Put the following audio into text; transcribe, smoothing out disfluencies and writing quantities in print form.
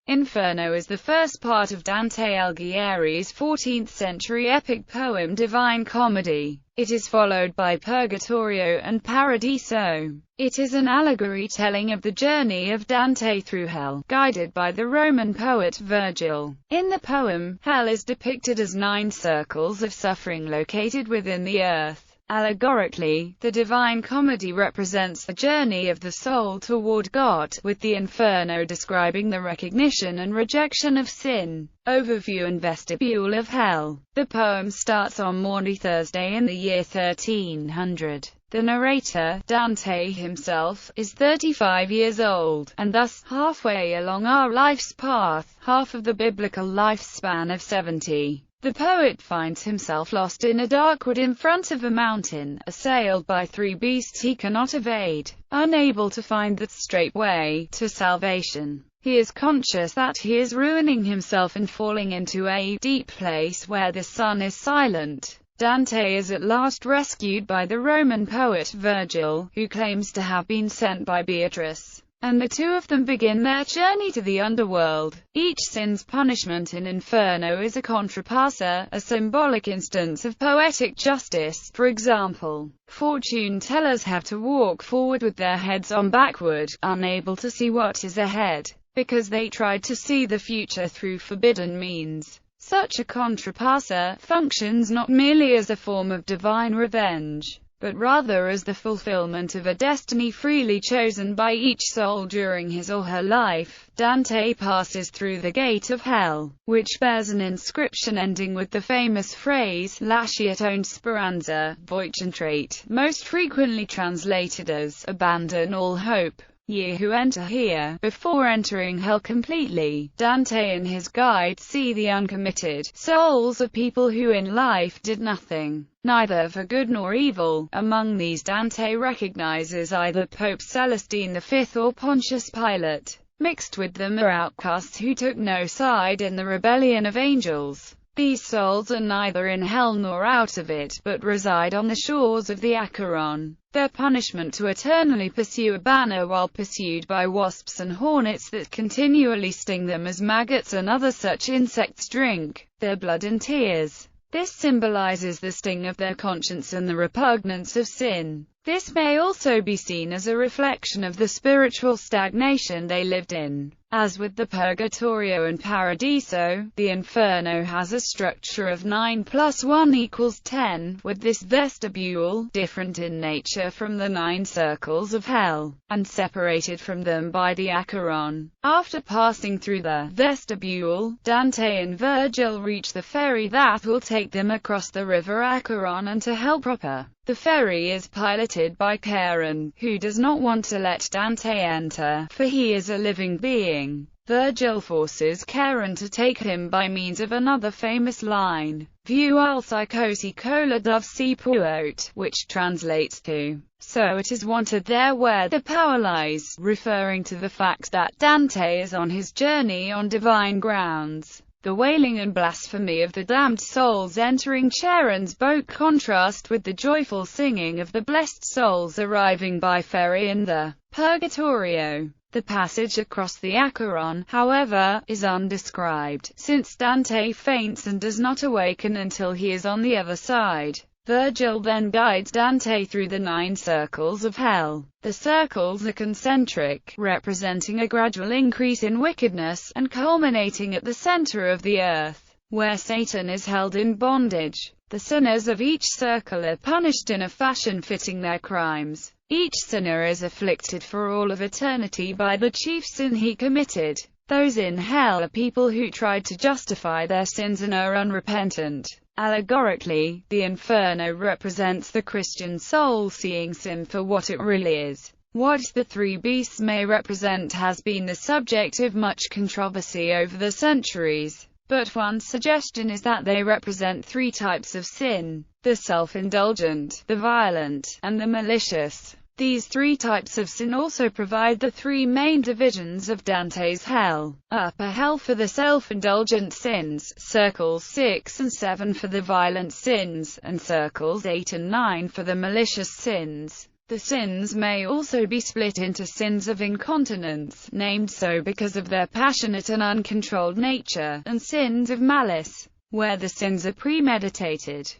Inferno is the first part of Dante Alighieri's 14th-century epic poem Divine Comedy. It is followed by Purgatorio and Paradiso. It is an allegory telling of the journey of Dante through hell, guided by the Roman poet Virgil. In the poem, hell is depicted as 9 circles of suffering located within the earth. Allegorically, the Divine Comedy represents the journey of the soul toward God, with the Inferno describing the recognition and rejection of sin. Overview and vestibule of hell. The poem starts on Maundy Thursday in the year 1300. The narrator, Dante himself, is 35 years old, and thus, halfway along our life's path, half of the biblical lifespan of 70. The poet finds himself lost in a dark wood in front of a mountain, assailed by 3 beasts he cannot evade. Unable to find the straight way to salvation, he is conscious that he is ruining himself and falling into a deep place where the sun is silent. Dante is at last rescued by the Roman poet Virgil, who claims to have been sent by Beatrice, and the two of them begin their journey to the underworld. Each sin's punishment in Inferno is a contrapassa, a symbolic instance of poetic justice. For example, fortune tellers have to walk forward with their heads on backward, unable to see what is ahead, because they tried to see the future through forbidden means. Such a contrapassa functions not merely as a form of divine revenge, but rather as the fulfillment of a destiny freely chosen by each soul during his or her life. Dante passes through the gate of hell, which bears an inscription ending with the famous phrase, Lasciate ogni speranza, voi entrate, most frequently translated as, abandon all hope, ye who enter here. Before entering hell completely, Dante and his guide see the uncommitted souls of people who in life did nothing, neither for good nor evil. Among these Dante recognizes either Pope Celestine V or Pontius Pilate. Mixed with them are outcasts who took no side in the rebellion of angels. These souls are neither in hell nor out of it, but reside on the shores of the Acheron. Their punishment to eternally pursue a banner while pursued by wasps and hornets that continually sting them as maggots and other such insects drink their blood and tears. This symbolizes the sting of their conscience and the repugnance of sin. This may also be seen as a reflection of the spiritual stagnation they lived in. As with the Purgatorio and Paradiso, the Inferno has a structure of 9 + 1 = 10, with this vestibule, different in nature from the 9 circles of hell, and separated from them by the Acheron. After passing through the vestibule, Dante and Virgil reach the ferry that will take them across the river Acheron and to hell proper. The ferry is piloted by Charon, who does not want to let Dante enter, for he is a living being. Virgil forces Charon to take him by means of another famous line, Vu al psychosi cola dove si puot, which translates to, so it is wanted there where the power lies, referring to the fact that Dante is on his journey on divine grounds. The wailing and blasphemy of the damned souls entering Charon's boat contrast with the joyful singing of the blessed souls arriving by ferry in the Purgatorio. The passage across the Acheron, however, is undescribed, since Dante faints and does not awaken until he is on the other side. Virgil then guides Dante through the 9 circles of hell. The circles are concentric, representing a gradual increase in wickedness, and culminating at the center of the earth, where Satan is held in bondage. The sinners of each circle are punished in a fashion fitting their crimes. Each sinner is afflicted for all of eternity by the chief sin he committed. Those in hell are people who tried to justify their sins and are unrepentant. Allegorically, the Inferno represents the Christian soul seeing sin for what it really is. What the 3 beasts may represent has been the subject of much controversy over the centuries, but one suggestion is that they represent 3 types of sin: the self-indulgent, the violent, and the malicious. These 3 types of sin also provide the 3 main divisions of Dante's hell. Upper hell for the self-indulgent sins, circles 6 and 7 for the violent sins, and circles 8 and 9 for the malicious sins. The sins may also be split into sins of incontinence, named so because of their passionate and uncontrolled nature, and sins of malice, where the sins are premeditated.